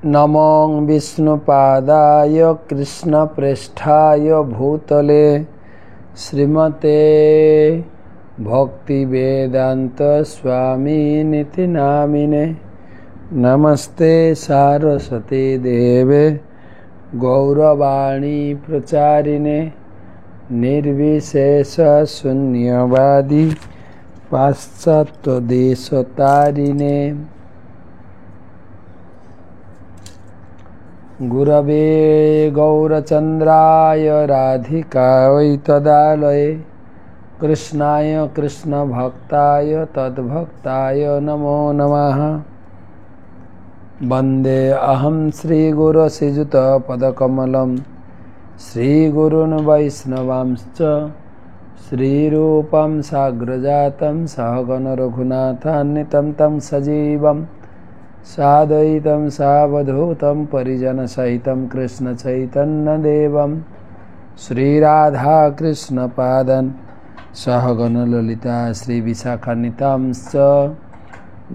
नमो विष्णुपादाय कृष्णप्रेष्ठाय भूतले श्रीमते भक्तिवेदांत स्वामिनिति नामिने। नमस्ते सारस्वते देवे गौरवाणी प्रचारिणे निर्विशेष शून्यवादी पाश्चात्य देशतारिणे। गुरवे गौरचंद्राय राधिकायै तदालये कृष्णाय कृष्णभक्ताय तद्भक्ताय नमो नमः। वंदे अहं श्रीगुरो श्रीयुतपदकमलं श्रीगुरून् वैष्णवांश्च श्रीरूपं साग्रजातं सहगण रघुनाथान्वितं तं सजीवं साद्वैतं सावधूतं परिजनसहितं कृष्णचैतन्यदेवं श्रीराधाकृष्णपादं सहगण ललिता श्रीविशाखान्वितांश्च।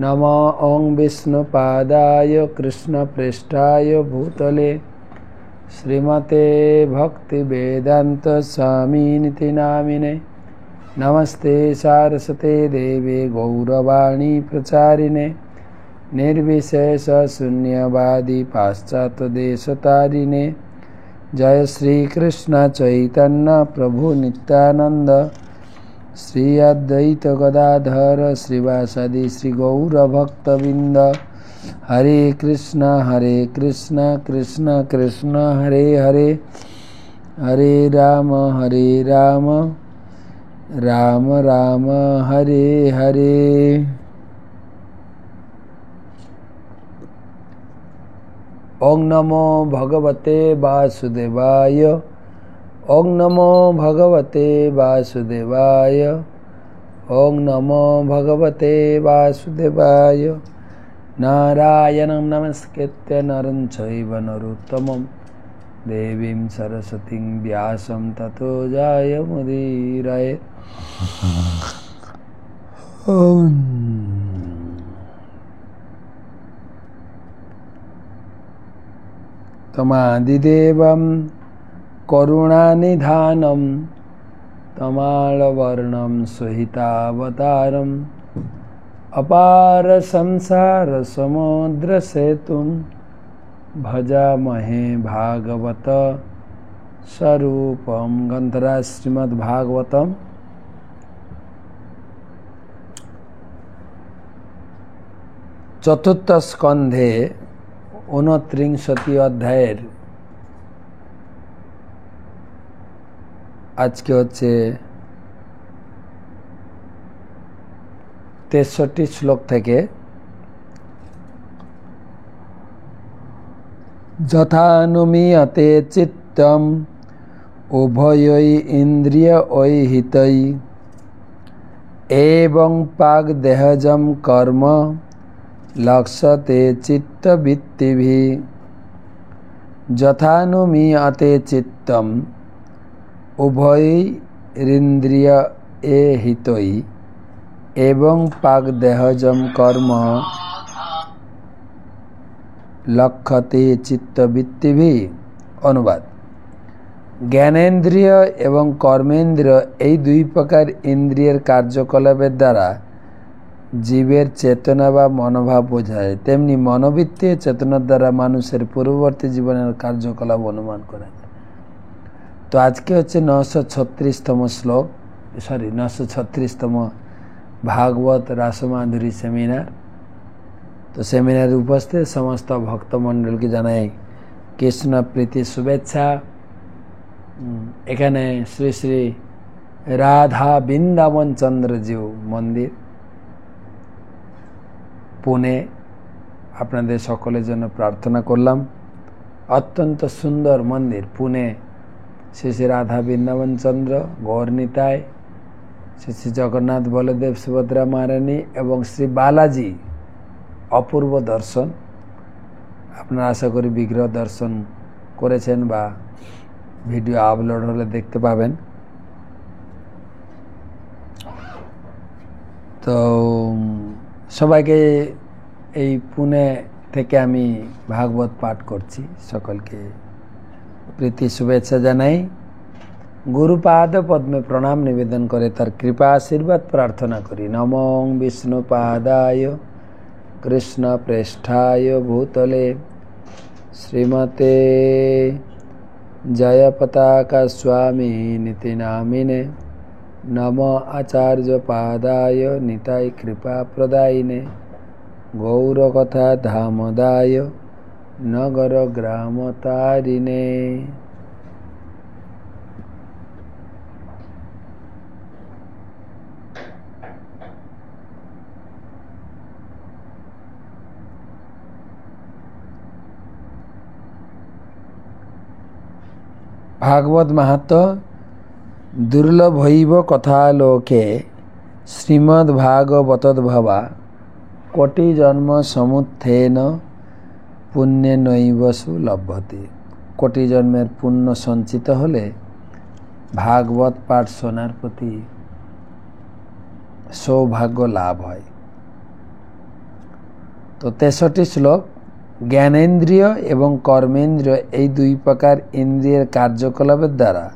नमो ॐ विष्णुपादाय कृष्णप्रेष्ठाय भूतले श्रीमते भक्तिवेदांत स्वामिनिति नामिने। नमस्ते सारस्वते देवे गौरवाणी प्रचारिणे निर्विशेष शून्यवादी पाश्चात्य देशतारिणे। जय श्री कृष्ण चैतन्य प्रभु नित्यानंद श्री अद्वैत गदाधर श्रीवासादि श्री गौर भक्तबिंद। हरे कृष्ण कृष्ण कृष्ण हरे हरे, हरे राम राम राम हरे हरे। ओं नमो भगवते वासुदेवाय, ओं नमो भगवते वासुदेवाय, ओं नमो भगवते वासुदेवाय। नारायणं नमस्कृत्य नरं चैव नरोत्तमं देवीं सरस्वतीं व्यासं ततो जयमुदीरयेत्। तमादिदेवं करुणानिधानं तमालवर्णं सुहितावतारम् अपार संसार समुद्र सेतुं भजामहे भागवत स्वरूपं। ग्रंथराज श्रीमद्भागवतम चतुर्थ स्कंधे 29 अध्यायेर আজকে হচ্ছে 63 শ্লোক থেকে যথানুমিয়তে চিত্তম উভয়ৈ ইন্দ্রিয়ৈ হিতৈ এবং পাগ দেহজম কর্ম লক্ষ্যতে চিত্তবৃত্তিভি। যথানুমিয়তে চিত্তম উভয়ৈরিন্দ্রিয় এ হিতৈ এবং পাগ দেহজম কর্ম লক্ষ্যতে চিত্তবৃত্তিভি। অনুবাদ: জ্ঞানেন্দ্রিয় এবং কর্মেন্দ্রিয় এই দুই প্রকার ইন্দ্রিয়ের কার্যকলাপের দ্বারা জীবের চেতনা বা মনোভাব বোঝায়, তেমনি মনোবৃত্তি চেতনার দ্বারা মানুষের পূর্ববর্তী জীবনের কার্যকলাপ অনুমান করা যায়। তো আজকে হচ্ছে 936তম শ্লোক, 936তম ভাগবত রাসমাধুরী সেমিনার। তো সেমিনারে উপস্থিত সমস্ত ভক্তমণ্ডলকে জানাই কৃষ্ণ প্রীতি শুভেচ্ছা। এখানে শ্রী শ্রী রাধা বৃন্দাবন চন্দ্রজিউ মন্দির পুনে, আপনাদের সকলের জন্য প্রার্থনা করলাম। অত্যন্ত সুন্দর মন্দির পুনে। শ্রী শ্রী রাধা বৃন্দাবন চন্দ্র গৌরনীতায়, শ্রী শ্রী জগন্নাথ বলদেব সুভদ্রা মহারানী এবং শ্রী বালাজি অপূর্ব দর্শন। আপনারা আশা করি বিগ্রহ দর্শন করেছেন বা ভিডিও আপলোড হলে দেখতে পাবেন। তো সবাইকে এই পুনে থেকে আমি ভাগবত পাঠ করছি। সকলকে প্রীতি শুভেচ্ছা জানাই। গুরুপাদ পদ্মে প্রণাম নিবেদন করে তার কৃপা আশীর্বাদ প্রার্থনা করি। নমো বিষ্ণুপাদায় কৃষ্ণ প্রেষ্ঠায় ভূতলে শ্রীমতে জয় পতাকা স্বামী নীতি নামিনে নম আচার্য পাদায় নিতাই কৃপা প্রদায়িনে গৌরকথা ধামদায় নগর গ্রাম তারিণে। ভাগবত মাহাত্ম্য দুর্লভ হইব কথালোকে শ্রীমদ্ ভাগবতোদ্ভবা কোটি জন্ম সমুত্থেন পুণ্যে নৈবসু লভ্যতে। কোটি জন্মের পুণ্য সঞ্চিত হলে ভাগবত পাঠ শোনার প্রতি সৌভাগ্য লাভ হয়। তো 63 শ্লোক। জ্ঞানেন্দ্রিয় এবং কর্মেন্দ্রিয় এই দুই প্রকার ইন্দ্রিয়ের কার্যকলাপের দ্বারা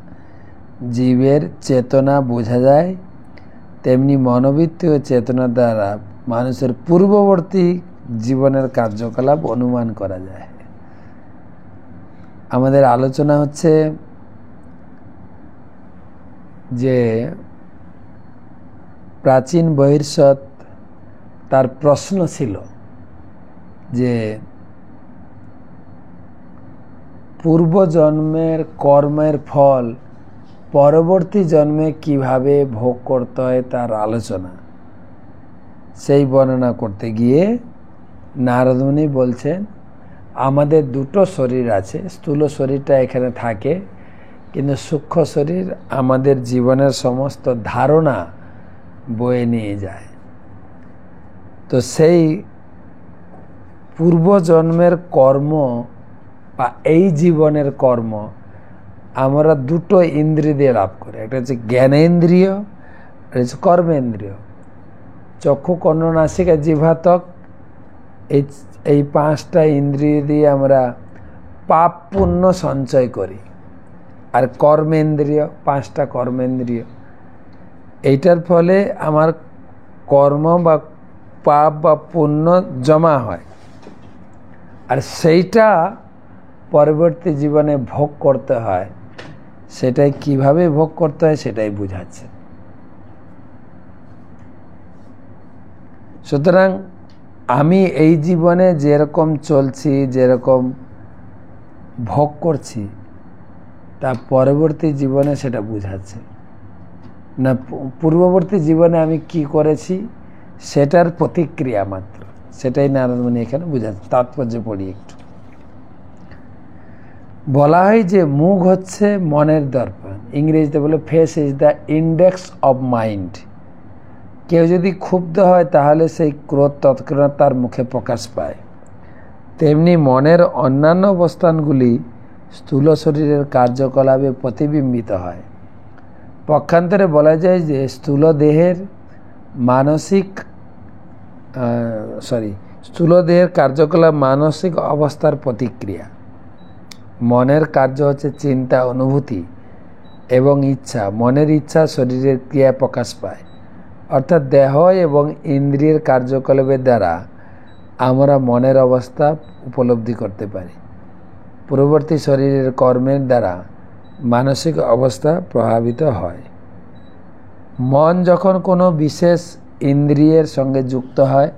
জীবের চেতনা বোঝা যায়, তেমনি মনোবৃত্তি ও চেতনার দ্বারা মানুষের পূর্ববর্তী জীবনের কার্যকলাপ অনুমান করা যায়। আমাদের আলোচনা হচ্ছে যে প্রাচীন বহির্ষৎ তার প্রশ্ন ছিল যে পূর্বজন্মের কর্মের ফল পরবর্তী জন্মে কিভাবে ভোগ করতে হয় তার আলোচনা, সেই বর্ণনা করতে গিয়ে নারদ মুনি বলছেন আমাদের দুটো শরীর আছে। স্থূল শরীরটা এখানে থাকে, কিন্তু সূক্ষ্ম শরীর আমাদের জীবনের সমস্ত ধারণা বয়ে নিয়ে যায়। তো সেই পূর্বজন্মের কর্ম বা এই জীবনের কর্ম আমরা দুটো ইন্দ্রিয় দিয়ে লাভ করি। একটা হচ্ছে জ্ঞানেন্দ্রিয়, একটা হচ্ছে কর্মেন্দ্রিয়। চক্ষু কর্ণ নাসিকা জিহ্বা ত্বক, এই 5টা ইন্দ্রিয় দিয়ে আমরা পাপ পুণ্য সঞ্চয় করি। আর কর্মেন্দ্রিয়, 5টা কর্মেন্দ্রিয়, এইটার ফলে আমার কর্ম বা পাপ বা পুণ্য জমা হয়, আর সেইটা পরবর্তী জীবনে ভোগ করতে হয়। সেটাই কিভাবে ভোগ করতে হয় সেটাই বুঝাচ্ছে। সুতরাং আমি এই জীবনে যেরকম চলছি, যেরকম ভোগ করছি, তা পরবর্তী জীবনে সেটা বুঝাচ্ছে না। পূর্ববর্তী জীবনে আমি কি করেছি সেটার প্রতিক্রিয়া মাত্র, সেটাই নারদ মুনি এখানে বুঝাচ্ছে। তাৎপর্য পড়ি একটু। বলা হয় যে মুখ হচ্ছে মনের দর্পণ। ইংরেজিতে বলে face is the index of mind. কেউ যদি ক্ষুব্ধ হয় তাহলে সেই ক্রোধ তৎক্ষণাৎ তার মুখে প্রকাশ পায়। তেমনি মনের অন্যান্য অবস্থানগুলি স্থূল শরীরের কার্যকলাপে প্রতিবিম্বিত হয়। পক্ষান্তরে বলা যায় যে স্থূল দেহের কার্যকলাপ মানসিক অবস্থার প্রতিক্রিয়া। মনের কার্য হচ্ছে চিন্তা, অনুভূতি এবং ইচ্ছা। মনের ইচ্ছা শরীরের ক্রিয়া প্রকাশ পায়, অর্থাৎ দেহ এবং ইন্দ্রিয়ের কার্যকলাপের দ্বারা আমরা মনের অবস্থা উপলব্ধি করতে পারি। পূর্ববর্তী শরীরের কর্মের দ্বারা মানসিক অবস্থা প্রভাবিত হয়। মন যখন কোনো বিশেষ ইন্দ্রিয়ের সঙ্গে যুক্ত হয়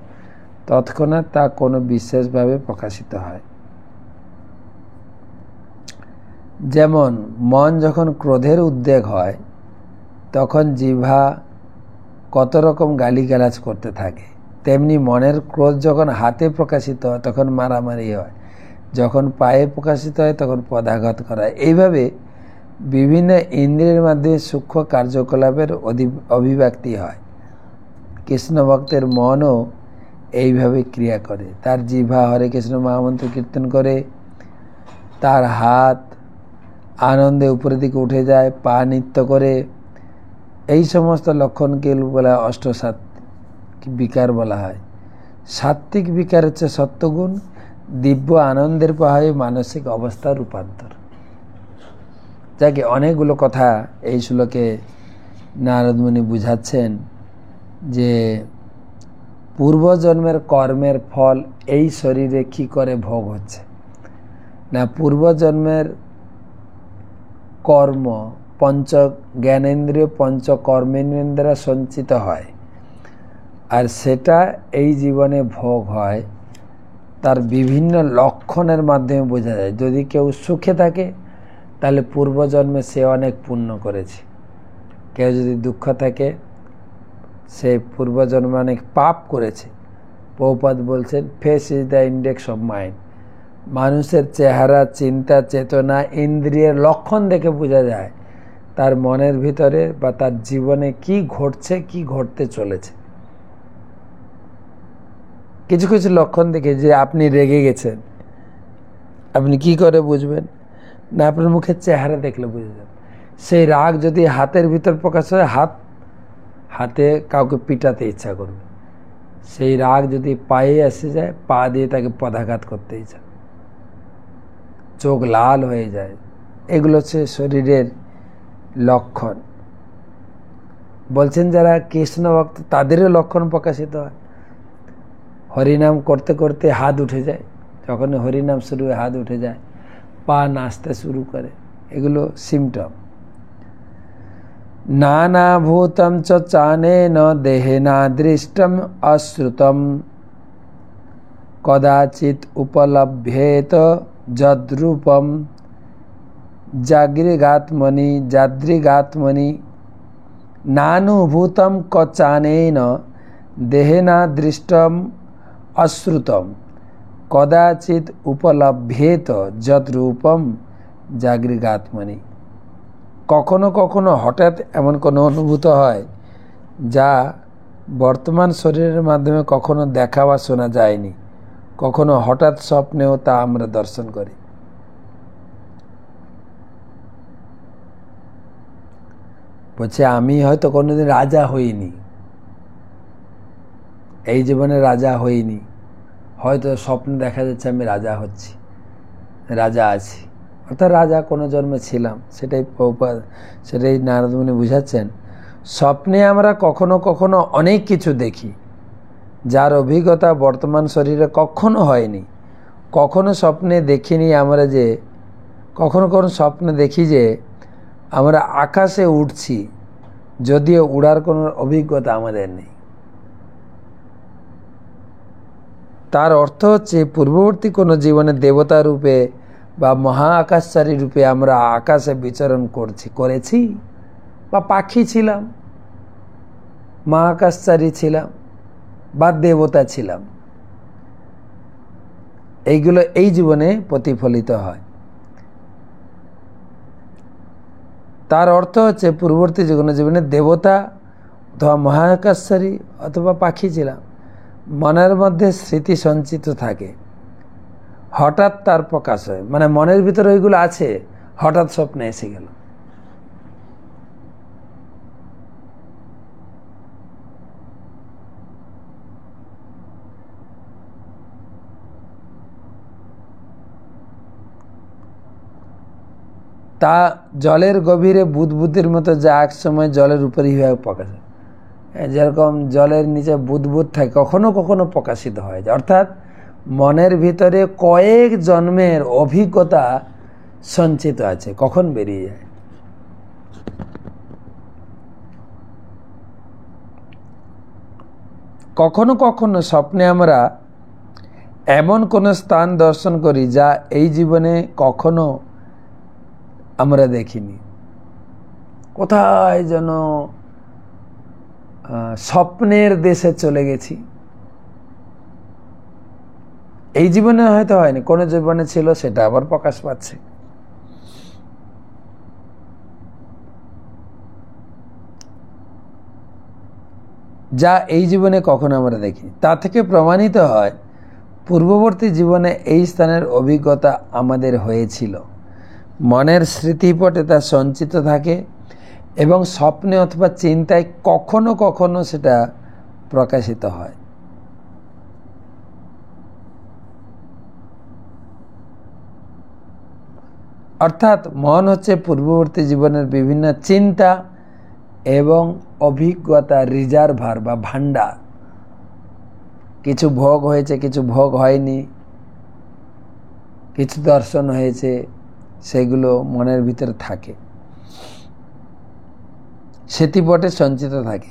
তৎক্ষণাৎ তা কোনো বিশেষভাবে প্রকাশিত হয়। যেমন মন যখন ক্রোধের উদ্বেগ হয় তখন জিহ্বা কত রকম গালিগালাজ করতে থাকে, তেমনি মনের ক্রোধ যখন হাতে প্রকাশিত হয় তখন মারামারি হয়, যখন পায়ে প্রকাশিত হয় তখন পদাঘাত করা হয়। এইভাবে বিভিন্ন ইন্দ্রিয়ের মাধ্যমে সূক্ষ্ম কার্যকলাপের অভিব্যক্তি হয়। কৃষ্ণ ভক্তের মনও এইভাবে ক্রিয়া করে। তার জিহ্বা হরে কৃষ্ণ মহামন্ত্র কীর্তন করে, তার হাত আনন্দে উপরের দিকে উঠে যায়, পা নৃত্য করে। এই সমস্ত লক্ষণকে বলা অষ্টসাত্ত্বিক বিকার বলা হয়। সাত্ত্বিক বিকার হচ্ছে সত্যগুণ, দিব্য আনন্দের প্রভাবে মানসিক অবস্থার রূপান্তর। যাকে অনেকগুলো কথা এই শ্লোকে নারদ মুনি বুঝাচ্ছেন যে পূর্বজন্মের কর্মের ফল এই শরীরে কি করে ভোগ হচ্ছে না, পূর্বজন্মের কর্ম পঞ্চ জ্ঞানেন্দ্রিয় পঞ্চ কর্মেন্দ্রিয় দ্বারা সঞ্চিত হয়, আর সেটা এই জীবনে ভোগ হয়। তার বিভিন্ন লক্ষণের মাধ্যমে বোঝা যায়। যদি কেউ সুখে থাকে তাহলে পূর্বজন্মে সে অনেক পুণ্য করেছে। কেউ যদি দুঃখ থাকে সে পূর্বজন্মে অনেক পাপ করেছে। প্রভুপাদ বলছেন face is the index of mind. মানুষের চেহারা, চিন্তা, চেতনা, ইন্দ্রিয়ের লক্ষণ দেখে বোঝা যায় তার মনের ভিতরে বা তার জীবনে কি ঘটছে, কি ঘটতে চলেছে। কিছু কিছু লক্ষণ দেখে যে আপনি রেগে গেছেন, আপনি কি করে বুঝবেন না, আপনার মুখের চেহারা দেখলে বুঝে যাবেন। সেই রাগ যদি হাতের ভিতর প্রকাশ হয়, হাতে কাউকে পিটাতে ইচ্ছা করবে। সেই রাগ যদি পায়ে এসে যায়, পা দিয়ে তাকে পদাঘাত করতে ইচ্ছা, চোখ লাল হয়ে যায়। এগুলো হচ্ছে শরীরের লক্ষণ। বলছেন যারা কৃষ্ণ ভক্ত তাদেরও লক্ষণ প্রকাশিত হয়। হরিনাম করতে করতে হাত উঠে যায়, যখন হরিনাম শুরু হয় হাত উঠে যায়, পা নাচতে শুরু করে। এগুলো সিমটম। নানা ভূতম চ চানেন দেহেনা দৃষ্টম অশ্রুতম কদাচিৎ উপলভ্যেত যদ্রূপম যাদৃগাত্মনি নানুভূতম ক চানেন দেহেনা দৃষ্টম অশ্রুতম কদাচিৎ উপলভ্যেত যদ্রূপম জাগৃগাত্মনি। কখনো কখনো হঠাৎ এমন কোনো অনুভূত হয় যা বর্তমান শরীরের মাধ্যমে কখনো দেখা বা শোনা যায়নি। কখনো হঠাৎ স্বপ্নেও তা আমরা দর্শন করি। বলছে আমি হয়তো কোনোদিন রাজা হইনি, এই জীবনে রাজা হইনি, হয়তো স্বপ্নে দেখা যাচ্ছে আমি রাজা হচ্ছি, রাজা আছি, অর্থাৎ রাজা কোনো জন্মে ছিলাম। সেটাই নারদ মুনি বুঝাচ্ছেন। স্বপ্নে আমরা কখনো কখনো অনেক কিছু দেখি যার অভিজ্ঞতা বর্তমান শরীরে কখনো হয়নি। কখনো স্বপ্নে দেখিনি আমরা যে, কখনো কখনো স্বপ্নে দেখি যে আমরা আকাশে উঠছি, যদিও উড়ার কোনো অভিজ্ঞতা আমাদের নেই। তার অর্থ হচ্ছে পূর্ববর্তী কোনো জীবনে দেবতা রূপে বা মহা আকাশচারী রূপে আমরা আকাশে বিচরণ করেছি বা পাখি ছিলাম, মহাকাশচারী ছিলাম বা দেবতা ছিলাম। এইগুলো এই জীবনে প্রতিফলিত হয়। তার অর্থ হচ্ছে পূর্ববর্তী জীবনে দেবতা অথবা মহাকাশচারী অথবা পাখি ছিলাম। মনের মধ্যে স্মৃতি সঞ্চিত থাকে, হঠাৎ তার প্রকাশ হয়, মানে মনের ভিতরে ওইগুলো আছে, হঠাৎ স্বপ্নে এসে গেল। তা জলের গভীরে বুদবুদের মতো, যা এক সময় জলের উপরে হয়ে প্রকাশ হয়। যেরকম জলের নিচে বুদবুদ থাকে, কখনো কখনো প্রকাশিত হয়। অর্থাৎ মনের ভিতরে কয়েক জন্মের অভিজ্ঞতা সঞ্চিত আছে, কখন বেরিয়ে যায়। কখনো কখনো স্বপ্নে আমরা এমন কোন স্থান দর্শন করি যা এই জীবনে কখনো আমরা দেখিনি। কোথায় যেন স্বপ্নের দেশে চলে গেছি। এই জীবনে হয়তো হয়নি, কোন জীবনে ছিল, সেটা আবার প্রকাশ পাচ্ছে। যা এই জীবনে কখনো আমরা দেখিনি। তা থেকে প্রমাণিত হয় পূর্ববর্তী জীবনে এই স্থানের অভিজ্ঞতা আমাদের হয়েছিল। মনের স্মৃতিপটে তা সঞ্চিত থাকে এবং স্বপ্নে অথবা চিন্তায় কখনো কখনো সেটা প্রকাশিত হয়। অর্থাৎ মন হচ্ছে পূর্ববর্তী জীবনের বিভিন্ন চিন্তা এবং অভিজ্ঞতা রিজার্ভার বা ভান্ডার। কিছু ভোগ হয়েছে, কিছু ভোগ হয়নি, কিছু দর্শন হয়েছে, সেগুলো মনের ভিতরে থাকে, স্মৃতিপটে সঞ্চিত থাকে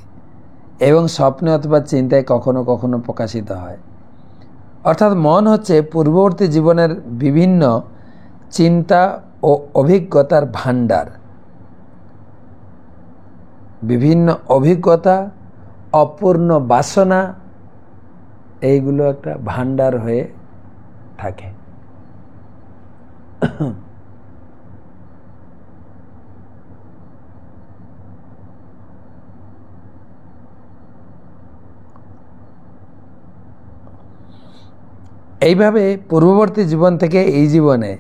এবং স্বপ্নে অথবা চিন্তায় কখনো কখনো প্রকাশিত হয়। অর্থাৎ মন হচ্ছে পূর্ববর্তী জীবনের বিভিন্ন চিন্তা ও অভিজ্ঞতার ভান্ডার। বিভিন্ন অভিজ্ঞতা, অপূর্ণ বাসনা, এইগুলো একটা ভান্ডার হয়ে থাকে। এইভাবে পূর্ববর্তী জীবন থেকে এই জীবনে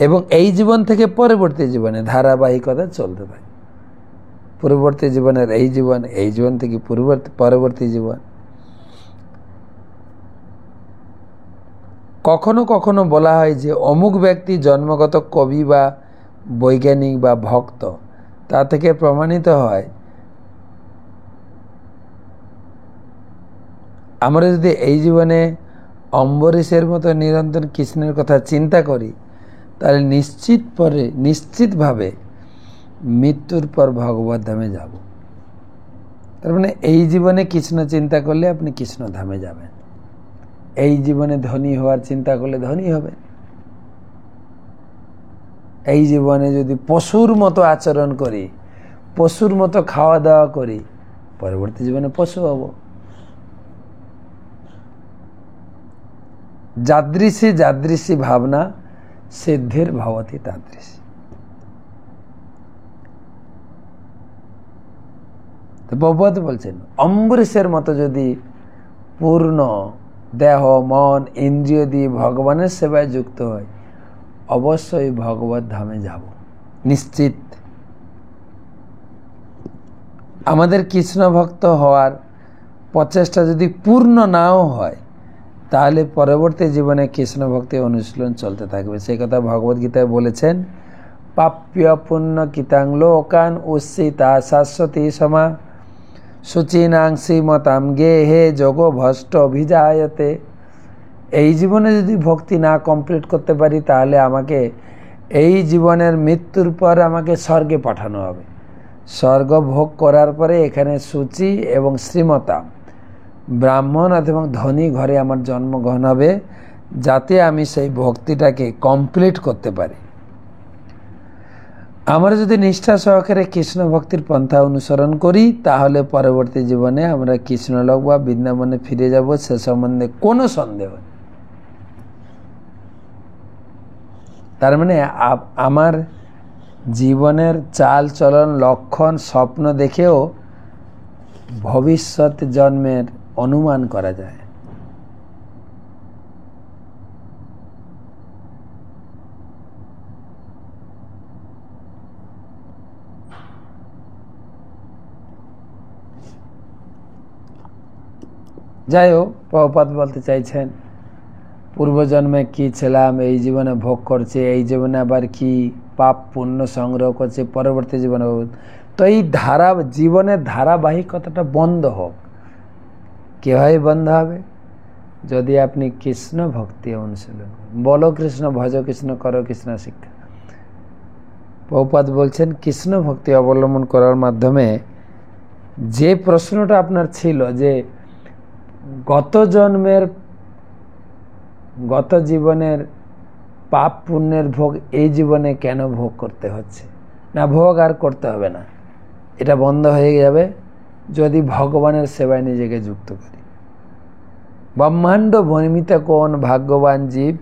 এবং এই জীবন থেকে পরবর্তী জীবনে ধারাবাহিকতা চলতে থাকে। পূর্ববর্তী জীবনের এই জীবন, এই জীবন থেকে পরবর্তী জীবন। কখনো কখনো বলা হয় যে অমুক ব্যক্তি জন্মগত কবি বা বৈজ্ঞানিক বা ভক্ত। তা থেকে প্রমাণিত হয় আমরা যদি এই জীবনে অম্বরীশের মতো নিরন্তর কৃষ্ণের কথা চিন্তা করি, তাহলে নিশ্চিতভাবে মৃত্যুর পর ভগবত ধামে যাব। তার মানে এই জীবনে কৃষ্ণ চিন্তা করলে আপনি কৃষ্ণ ধামে যাবেন। এই জীবনে ধনী হওয়ার চিন্তা করলে ধনী হবে। এই জীবনে যদি পশুর মতো আচরণ করি, পশুর মতো খাওয়া দাওয়া করি, পরবর্তী জীবনে পশু হব। যাদৃশী যাদৃশী ভাবনা সিদ্ধির ভবতি তাদৃশী। তো প্রভুপাদ বলছেন অম্বরীশের মতো যদি পূর্ণ দেহ, মন, ইন্দ্রিয় দিয়ে ভগবানের সেবায় যুক্ত হয়, অবশ্যই ভগবত ধামে যাব নিশ্চিত। আমাদের কৃষ্ণ ভক্ত হওয়ার প্রচেষ্টা যদি পূর্ণ নাও হয়, তাহলে পরবর্তী জীবনে কৃষ্ণ ভক্তি অনুশীলন চলতে থাকবে। সেই কথা ভগবদ গীতায় বলেছেন, পাপ্য পুণ্য কিতাং লোকান উচ্ছিতা শাশ্বতী সমা শুচিনাং শ্রীমতাম গে হে যোগ ভষ্ট অভিজায়তে। এই জীবনে যদি ভক্তি না কমপ্লিট করতে পারি, তাহলে আমাকে এই জীবনের মৃত্যুর পর আমাকে স্বর্গে পাঠানো হবে। স্বর্গ ভোগ করার পরে এখানে শুচি এবং শ্রীমতা ব্রাহ্মণ এবং ধনী ঘরে আমার জন্মগ্রহণ হবে, যাতে আমি সেই ভক্তিটাকে কমপ্লিট করতে পারি। আমরা যদি নিষ্ঠা সহকারে কৃষ্ণ ভক্তির পন্থা অনুসরণ করি, তাহলে পরবর্তী জীবনে আমরা কৃষ্ণলোক বা বৃন্দাবনে ফিরে যাব, সে সম্বন্ধে কোনো সন্দেহ নেই। তার মানে আমার জীবনের চাল চলন, লক্ষণ, স্বপ্ন দেখেও ভবিষ্যৎ জন্মের অনুমান করা যায়। যাই হোক, প্রভুপাদ বলতে চাইছেন পূর্বজন্মে কি ছিলাম, এই জীবনে ভোগ করছে, এই জীবনে আবার কি পাপ পুণ্য সংগ্রহ করছে, পরবর্তী জীবনে। তো এই জীবনের ধারাবাহিকতাটা বন্ধ হোক। কিভাবে বন্ধ হবে? যদি আপনি কৃষ্ণ ভক্তি অনুশীলন করেন। বলো কৃষ্ণ, ভজ কৃষ্ণ, করো কৃষ্ণ শিক্ষা। প্রভুপাদ বলছেন কৃষ্ণ ভক্তি অবলম্বন করার মাধ্যমে যে প্রশ্নটা আপনার ছিল যে গত জীবনের পাপ পুণ্যের ভোগ এই জীবনে কেন ভোগ করতে হচ্ছে, না ভোগ আর করতে হবে না, এটা বন্ধ হয়ে যাবে যদি ভগবানের সেবায় নিজেকে যুক্ত করি। ব্রহ্মাণ্ড ভ্রমিত কোন ভাগ্যবান জীব,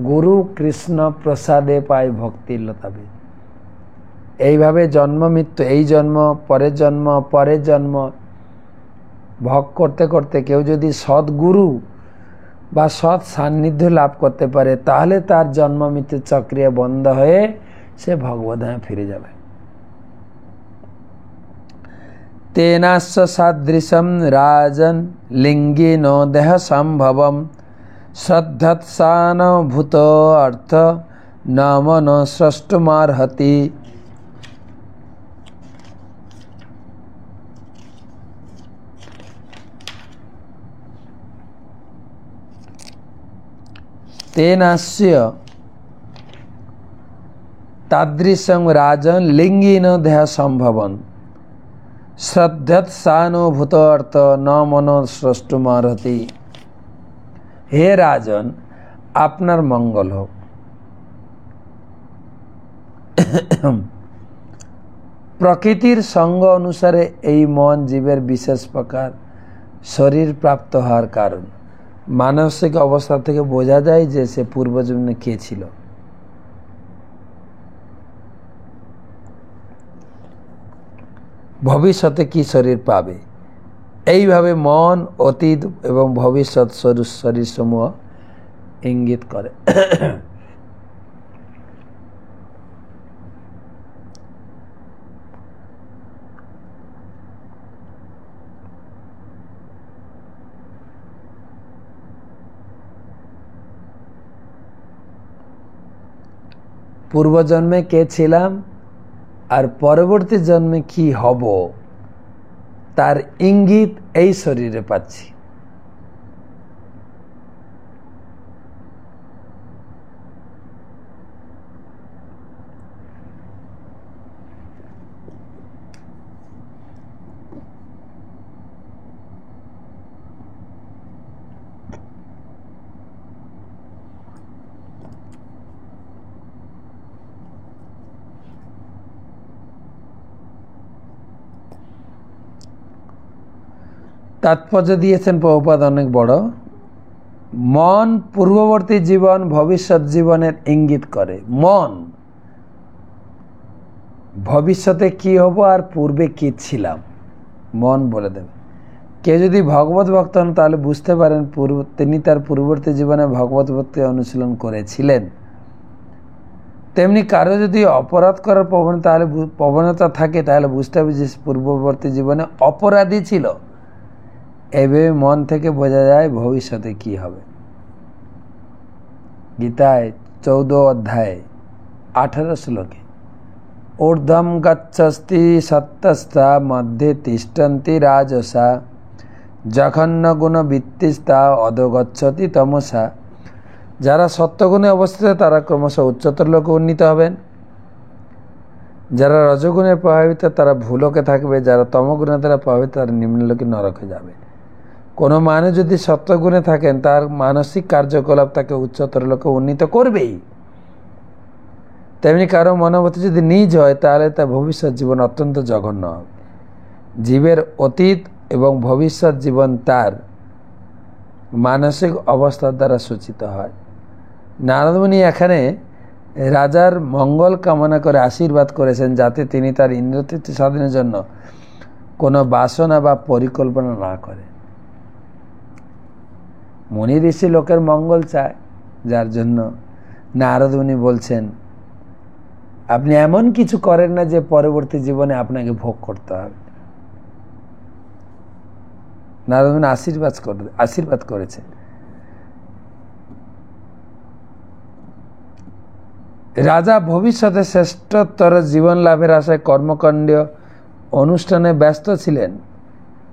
গুরু কৃষ্ণ প্রসাদে পায় ভক্তির লতাবে। এইভাবে জন্ম মৃত্যু, এই জন্ম পরের জন্ম পরের জন্ম ভোগ করতে করতে কেউ যদি সদ্গুরু বা সৎ সান্নিধ্য লাভ করতে পারে, তাহলে তার জন্ম মৃত্যুর চক্রিয়া বন্ধ হয়ে সে ভগবদ্ধামে ফিরে যাবে। তেনাস্য সাদৃশম রাজন লিঙ্গিন দেহ সম্ভবম শ্রদ্ধৎসানভূত অর্থ न मन स्रष्टुमार्हति। तेनास्य तादृशं राजन लिंगेन देह संभवन् श्रद्धत्सानो भूत अर्थ न मनो स्रष्टुमार्हति। हे राजन, आपनार मंगल होक। प्रकृतिर संग अनुसारे এই মন জীবের বিশেষ প্রকার শরীর প্রাপ্ত হওয়ার কারণ মানসিক অবস্থা থেকে বোঝা যায় যে সে পূর্বজন্মে কে ছিল। ভবিষ্যতে কি শরীর পাবে, এইভাবে মন অতীত এবং ভবিষ্যৎ শরীর সমূহ ইঙ্গিত করে। পূর্বজন্মে কে ছিলাম আর পরবর্তী জন্মে কি হব তার ইঙ্গিত এই শরীরে পাচ্ছি। তাৎপর্য দিয়েছেন প্রভুপাদ অনেক বড়। মন পূর্ববর্তী জীবন ভবিষ্যৎ জীবনের ইঙ্গিত করে। মন ভবিষ্যতে কি হব আর পূর্বে কি ছিলাম মন বলে দেবে। কে যদি ভগবত ভক্ত হন তাহলে বুঝতে পারেন তিনি তার পূর্ববর্তী জীবনে ভগবত ভক্তি অনুশীলন করেছিলেন। তেমনি কারো যদি অপরাধ করার প্রবণতা থাকে তাহলে বুঝতে হবে যে পূর্ববর্তী জীবনে অপরাধী ছিল। এভাবে মন থেকে বোঝা যায় ভবিষ্যতে কি হবে। গীতায় 14 অধ্যায় 18 শ্লোকে ঊর্ধ্বম গচ্ছস্তি সত্যস্থা মধ্যে তিষ্ঠন্তি রাজসা জঘন্য গুণ বৃত্তিস্তা অধোগচ্ছতি তমসা। যারা সত্যগুণে অবস্থিত তারা ক্রমশ উচ্চতর লোকে উন্নীত হবেন, যারা রজগুণে প্রভাবিত তারা ভূলোকে থাকবে, যারা তমগুণে দ্বারা প্রভাবিত তারা নিম্নলোকে নরকে যাবে। কোনো মানুষ যদি সত্যগুণে থাকেন তার মানসিক কার্যকলাপ তাকে উচ্চতর লোকে উন্নীত করবেই। তেমনি কারো মনোমতি যদি নিজ হয় তাহলে তার ভবিষ্যৎ জীবন অত্যন্ত জঘন্য হবে। জীবের অতীত এবং ভবিষ্যৎ জীবন তার মানসিক অবস্থার দ্বারা সূচিত হয়। নারদ মুনি এখানে রাজার মঙ্গল কামনা করে আশীর্বাদ করেছেন যাতে তিনি তার ইন্দ্রতৃপ্তি সাধনের জন্য কোনো বাসনা বা পরিকল্পনা না করে। মুনি ঋষি লোকের মঙ্গল চায়, যার জন্য নারদ মুনি বলছেন আপনি এমন কিছু করেন না যে পরবর্তী জীবনে আপনাকে ভোগ করতে হবে। নারদ মুনি আশীর্বাদ করেছেন। রাজা ভবিষ্যতে শ্রেষ্ঠতর জীবন লাভের আশায় কর্মকাণ্ডীয় অনুষ্ঠানে ব্যস্ত ছিলেন।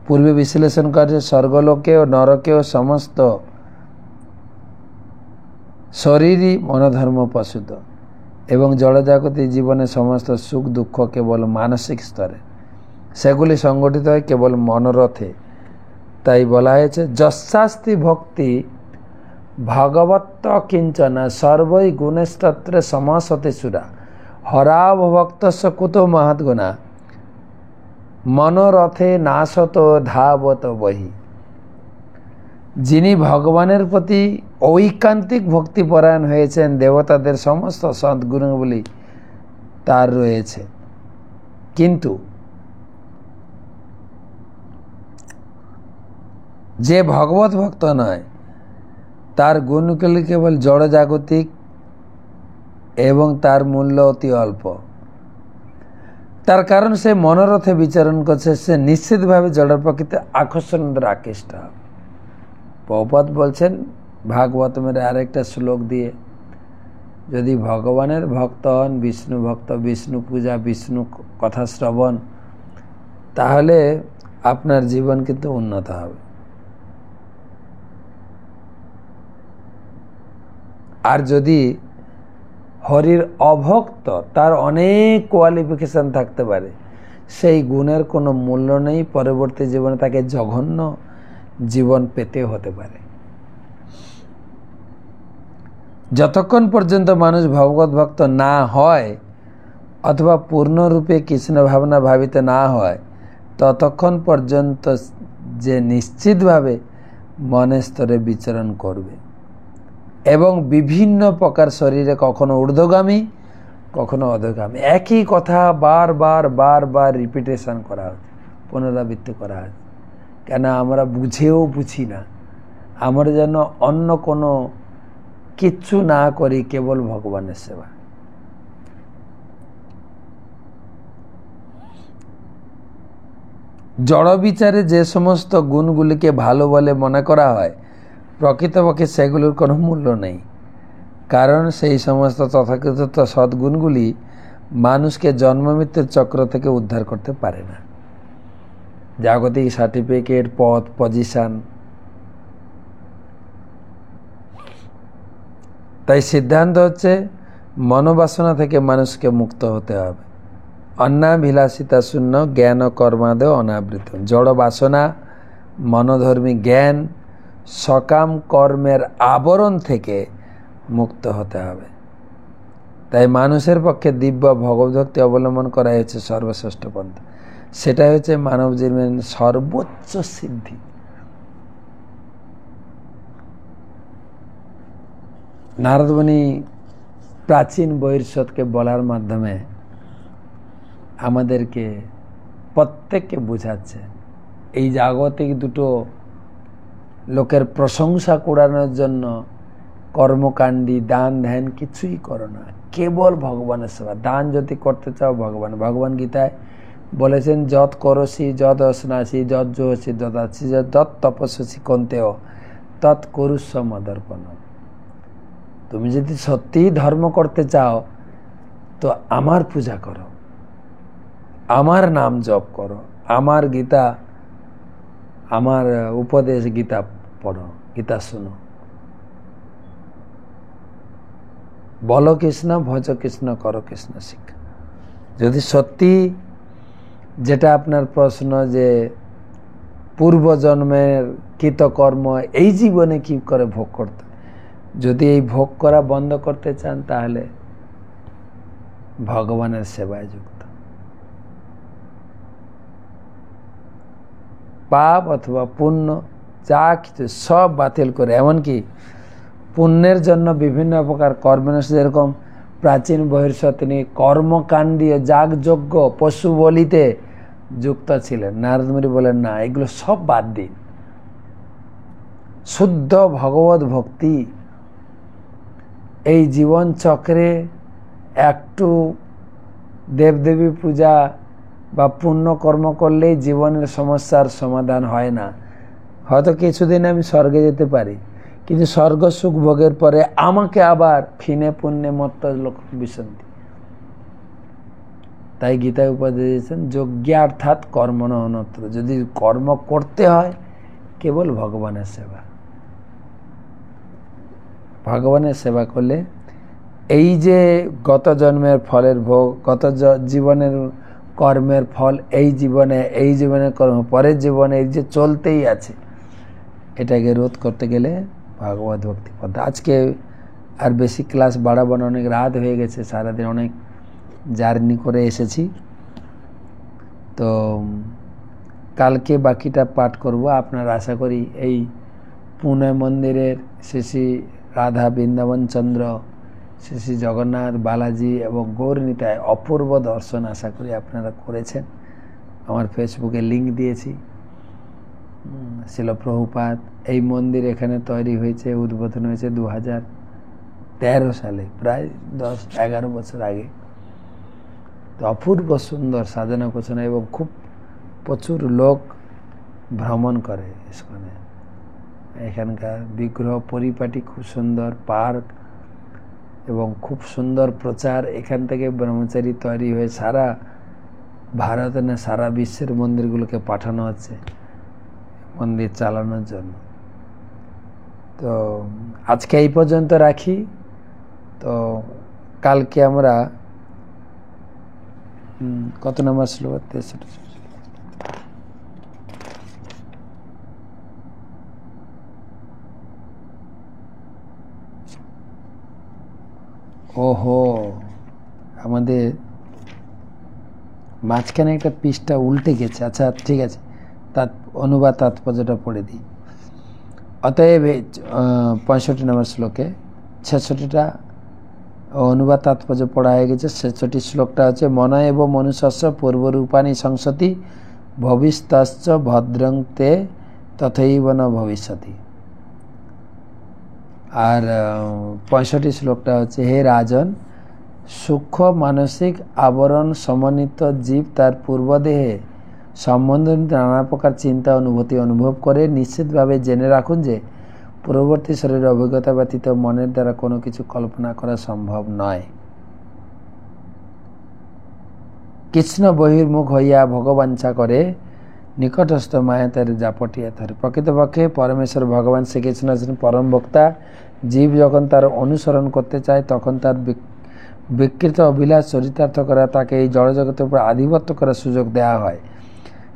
পূর্বে বিশ্লেষণ করেছে স্বর্গলোকেও নরকেও সমস্ত শরীরই মনোধর্ম প্রসূত এবং জড়জাগতিক জীবনে সমস্ত সুখ দুঃখ কেবল মানসিক স্তরে, সেগুলি সংগঠিত হয় কেবল মনোরথে। তাই বলা হয়েছে যশাস্তি ভক্তি ভগবত্ত কিঞ্চনা সর্বই গুণস্তত্রে সমাসতে সুরা হরাব ভক্তস্য কুতো মহৎগুণা মনোরথে নাশত ধাবত বহি। যিনি ভগবানের প্রতি ঐকান্তিক ভক্তিপরায়ণ হয়েছেন দেবতাদের সমস্ত সদ্গুণগুলি তার রয়েছে, কিন্তু যে ভগবত ভক্ত নয় তার গুণগুলি কেবল জড়জাগতিক এবং তার মূল্য অতি অল্প। তার কারণ সে মনোরথে বিচরণ করছে, সে নিশ্চিতভাবে জড় প্রকৃতির আকর্ষণের দ্বারা আকৃষ্ট হবে। প্রভুপাদ বলছেন ভাগবতমের আরেকটা শ্লোক দিয়ে যদি ভগবানের ভক্ত হন, বিষ্ণু ভক্ত, বিষ্ণু পূজা, বিষ্ণু কথা শ্রবণ, তাহলে আপনার জীবন কিন্তু উন্নত হবে। আর যদি হরির অভক্ত, তার অনেক কোয়ালিফিকেশন থাকতে পারে, সেই গুণের কোনো মূল্য নেই, পরবর্তী জীবনে তাকে জঘন্য জীবন পেতে হতে পারে। যতক্ষণ পর্যন্ত মানুষ ভগবত ভক্ত না হয় অথবা পূর্ণরূপে কৃষ্ণ ভাবনা ভাবিত না হয়, ততক্ষণ পর্যন্ত যে নিশ্চিতভাবে মনের স্তরে বিচরণ করবে এবং বিভিন্ন প্রকার শরীরে কখনো ঊর্ধ্বগামী, কখনো অধোগামী। একই কথা বারবার রিপিটেশন করা হচ্ছে, পুনরাবৃত্তি করা হচ্ছে। কেন? আমরা বুঝেও বুঝি না, আমরা যেন অন্য কোনো কিচ্ছু না করি, কেবল ভগবানের সেবা। জড় বিচারে যে সমস্ত গুণগুলিকে ভালো বলে মনে করা হয়, প্রকৃতপক্ষে সেগুলোর কোনো মূল্য নেই, কারণ সেই সমস্ত তথাকথিত সদ্গুণগুলি মানুষকে জন্মমৃত্যুর চক্র থেকে উদ্ধার করতে পারে না। জাগতিক সার্টিফিকেট, পদ, পজিশন। তাই সিদ্ধান্ত হচ্ছে মনোবাসনা থেকে মানুষকে মুক্ত হতে হবে। অন্নাভিলাষিতা শূন্য জ্ঞান ও কর্মাদেও অনাবৃত। জড় বাসনা, মনোধর্মী জ্ঞান, সকাম কর্মের আবরণ থেকে মুক্ত হতে হবে। তাই মানুষের পক্ষে দিব্য ভগবদ্ভক্তি অবলম্বন করা হয়েছে সর্বশ্রেষ্ঠ পন্থা। সেটা হচ্ছে মানব জীবনের সর্বোচ্চ সিদ্ধি। নারদমুনি প্রাচীন বহির্ষদকে বলার মাধ্যমে আমাদেরকে প্রত্যেককে বোঝাচ্ছে, এই জাগতিক দুটো লোকের প্রশংসা কুড়ানোর জন্য কর্মকাণ্ডী, দান ধ্যান কিছুই করো না, কেবল ভগবানের সেবা। দান যদি করতে চাও ভগবান গীতায় বলেছেন, যৎ করসি যৎ অশ্নাসি যৎ জোহসি দদাসি যৎ তপস্বসি কন্তেও তৎ কুরুষ্ব মদর্পণ। তুমি যদি সত্যিই ধর্ম করতে চাও তো আমার পূজা করো, আমার নাম জপ করো, আমার গীতা, আমার উপদেশ গীতা পড়ো, গীতা শুনো। বলো কৃষ্ণ, ভজ কৃষ্ণ, করো কৃষ্ণ শিক্ষা। যদি সত্যি যেটা আপনার প্রশ্ন যে পূর্বজন্মের কৃতকর্ম এই জীবনে কি করে ভোগ করতে, যদি এই ভোগ করা বন্ধ করতে চান তাহলে ভগবানের সেবায় যুক্ত। পাপ অথবা পুণ্য যা কিছু সব বাতিল করে, এমনকি পুণ্যের জন্য বিভিন্ন প্রকার কর্মনাশ, যেরকম প্রাচীন বহির্ষদ তিনি কর্মকাণ্ডীয় যাগযজ্ঞ পশু বলিতে যুক্ত ছিলেন। নারদমুনি বলেন, না, এগুলো সব বাদ দিন। শুদ্ধ ভগবত ভক্তি, এই জীবন চক্রে একটু দেবদেবী পূজা বা পুণ্য কর্ম করলেই জীবনের সমস্যার সমাধান হয় না। হয়তো কিছুদিন আমি স্বর্গে যেতে পারি, কিন্তু স্বর্গ সুখ ভোগের পরে আমাকে আবার ফিনে পুণ্যে মত্ত লোক বিসন্তি। তাই গীতায় উপদেশ দিয়েছেন, যজ্ঞার্থাৎ কর্মণ অন্যত্র। যদি কর্ম করতে হয়, কেবল ভগবানের সেবা। ভগবানের সেবা করলে এই যে গত জন্মের ফলের ভোগ, গত জীবনের কর্মের ফল এই জীবনের কর্ম পরের জীবনে এই যে চলতেই আছে, এটাকে রোধ করতে গেলে ভাগবত ভক্তি পন্থা। আজকে আর বেশি ক্লাস বাড়াবো না, অনেক রাত হয়ে গেছে, সারাদিন অনেক জার্নি করে এসেছি। তো কালকে বাকিটা পাঠ করব। আপনারা আশা করি এই পুনে মন্দিরের শ্রী শ্রী রাধা বৃন্দাবন চন্দ্র, শ্রী শ্রী জগন্নাথ বালাজি এবং গৌরনীতায় অপূর্ব দর্শন আশা করি আপনারা করেছেন। আমার ফেসবুকে লিঙ্ক দিয়েছি। শিল প্রভুপাদ এই মন্দির এখানে তৈরি হয়েছে, উদ্বোধন হয়েছে 2013 সালে, প্রায় 10-11 বছর আগে। তো অপূর্ব সুন্দর সাজানো গোছানো এবং খুব প্রচুর লোক ভ্রমণ করে ইস্কনে। এখানকার বিগ্রহ পরিপাটি খুব সুন্দর, পার্ক এবং খুব সুন্দর প্রচার এখান থেকে ব্রহ্মচারী তৈরি হয়ে সারা ভারতে না সারা বিশ্বের মন্দিরগুলোকে পাঠানো হচ্ছে মন্দির চালানোর জন্য। তো আজকে এই পর্যন্ত রাখি। তো কালকে আমরা কত নম্বর শ্লোক? 63। ওহো, আমাদের মাঝখানে একটা পৃষ্ঠা উল্টে গেছে। আচ্ছা ঠিক আছে, তার অনুবাদ তাৎপর্যটা পড়ে দিই। অতএব 65 নম্বর শ্লোকে 66টা অনুবাদ তাৎপর্য পড়া হয়ে গেছে। 66 শ্লোকটা হচ্ছে মন এব মনুষ্যস্য পূর্বরূপাণি সংসতি ভবিষ্যৎ ভদ্রং তে তথৈব ন ভবিষ্যতি। আর 65 শ্লোকটা হচ্ছে হে রাজন, সূক্ষ্ম মানসিক আবরণ সমন্বিত জীব তার পূর্বদেহে সম্বন্ধে নানা প্রকার চিন্তা অনুভূতি অনুভব করে। নিশ্চিতভাবে জেনে রাখুন যে পূর্ববর্তী শরীরের অভিজ্ঞতা ব্যতীত মনের দ্বারা কোনো কিছু কল্পনা করা সম্ভব নয়। কৃষ্ণ বহির্মুখ হইয়া ভগবাঞ্ছা করে, নিকটস্থ মায়া তার জাপটিয়া ধরে। প্রকৃতপক্ষে পরমেশ্বর ভগবান শ্রীকৃষ্ণ আছেন পরম বক্তা। জীব যখন তার অনুসরণ করতে চায় তখন তার বিকৃত অভিলাষ চরিতার্থ করা, তাকে এই জড়জগতের উপর আধিপত্য করার সুযোগ দেওয়া হয়।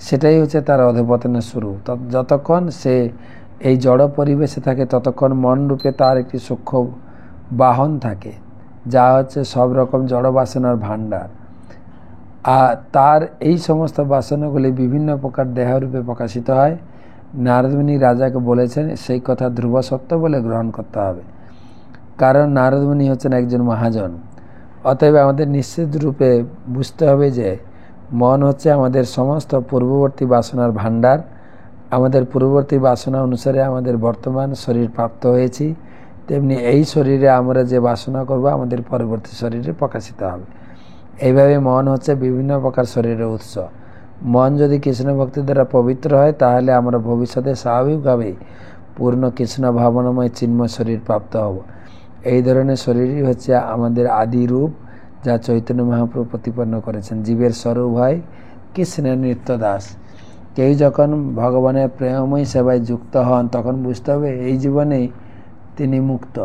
সেটাই হচ্ছে তার অধঃপতনের শুরু। যতক্ষণ সে এই জড় পরিবেশে থাকে ততক্ষণ মন রূপে তার একটি সূক্ষ্ম বাহন থাকে, যা হচ্ছে সব রকম জড় বাসনার ভাণ্ডার। আর তার এই সমস্ত বাসনাগুলি বিভিন্ন প্রকার দেহরূপে প্রকাশিত হয়। নারদমুনি রাজাকে বলেছেন সেই কথা ধ্রুব সত্য বলে গ্রহণ করতে হবে, কারণ নারদমুনি হচ্ছেন একজন মহাজন। অতএব আমাদের নিশ্চিত রূপে বুঝতে হবে যে মন হচ্ছে আমাদের সমস্ত পূর্ববর্তী বাসনার ভাণ্ডার। আমাদের পূর্ববর্তী বাসনা অনুসারে আমাদের বর্তমান শরীর প্রাপ্ত হয়েছি, তেমনি এই শরীরে আমরা যে বাসনা করব আমাদের পরবর্তী শরীরে প্রকাশিত হবে। এইভাবে মন হচ্ছে বিভিন্ন প্রকার শরীরের উৎস। মন যদি কৃষ্ণ ভক্তি দ্বারা পবিত্র হয় তাহলে আমরা ভবিষ্যতে স্বাভাবিকভাবেই পূর্ণ কৃষ্ণ ভাবনাময় চিন্ময় শরীর প্রাপ্ত হব। এই ধরনের শরীরই হচ্ছে আমাদের আদি রূপ, যা চৈতন্য মহাপ্রভু প্রতিপন্ন করেছেন। জীবের স্বরূপ হয় কৃষ্ণের নিত্য দাস। কেউ যখন ভগবানের প্রেমময় সেবায় যুক্ত হন তখন বুঝতে হবে এই জীবনেই তিনি মুক্ত।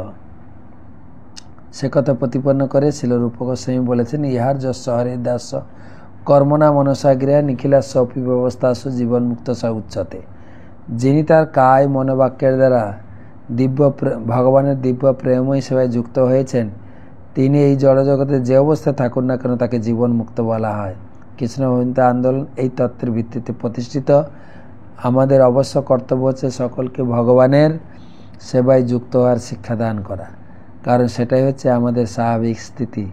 সে কথা প্রতিপন্ন করে শিল রূপ গোস্বামী বলেছেন ইহার যশ হরে দাস কর্মনা মনসাগ্রহ নিখিলাস্য অপি ব্যবস্থাসু জীবন মুক্ত স উচ্চতে। যিনি তার কায় মনোবাক্যের দ্বারা ভগবানের দিব্য প্রেমময় সেবায় যুক্ত হয়েছেন, তিনি এই জড়জগতে যে অবস্থায় থাকুন না কেন তাকে জীবন মুক্ত বলা হয়। কৃষ্ণ ভক্তিতা আন্দোলন এই তত্ত্বের ভিত্তিতে প্রতিষ্ঠিত। আমাদের অবশ্য কর্তব্য হচ্ছে সকলকে ভগবানের সেবায় যুক্ত হওয়ার শিক্ষাদান করা, কারণ সেটাই হচ্ছে আমাদের স্বাভাবিক স্থিতি।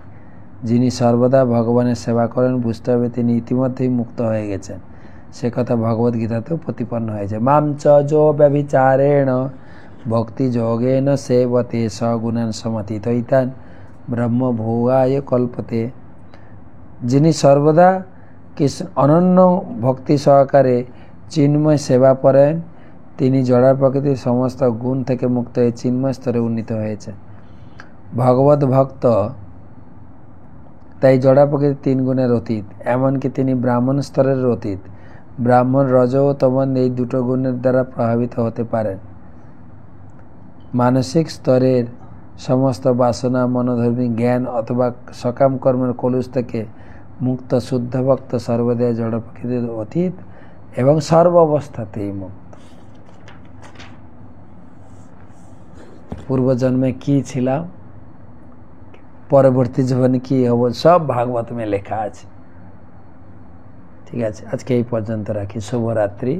যিনি সর্বদা ভগবানের সেবা করেন বুঝতে হবে তিনি ইতিমধ্যেই মুক্ত হয়ে গেছেন। সে কথা ভগবদ্গীতাতেও প্রতিপন্ন হয়েছে। মাম চ যো ব্যভিচারেণ ভক্তি যোগেন সেবতে সগুণান সমতিতৈতান ব্রহ্মভোগায় কল্পতে। যিনি সর্বদা অনন্য ভক্তি সহকারে চিন্ময় সেবা করেন তিনি জড়ার প্রকৃতির সমস্ত গুণ থেকে মুক্ত হয়ে চিন্ময় স্তরে উন্নীত হয়েছেন। ভগবত ভক্ত তাই জড়া প্রকৃতির 3 গুণের অতীত, এমনকি তিনি ব্রাহ্মণ স্তরের অতীত। ব্রাহ্মণ রজ ও তমন এই 2 গুণের দ্বারা প্রভাবিত হতে পারেন। মানসিক স্তরের সমস্ত বাসনা, মনোধর্মী জ্ঞান অথবা সকাম কর্মের কলুষ থেকে মুক্ত শুদ্ধ ভক্ত সর্বদাই জড় প্রকৃতির অতীত এবং সর্ব অবস্থাতেই মুক্ত। পূর্বজন্মে কি ছিলাম, পরবর্তী জীবনে কি হব, সব ভাগবত মে লেখা আছে। ঠিক আছে, আজকে এই পর্যন্ত রাখি। শুভরাত্রি।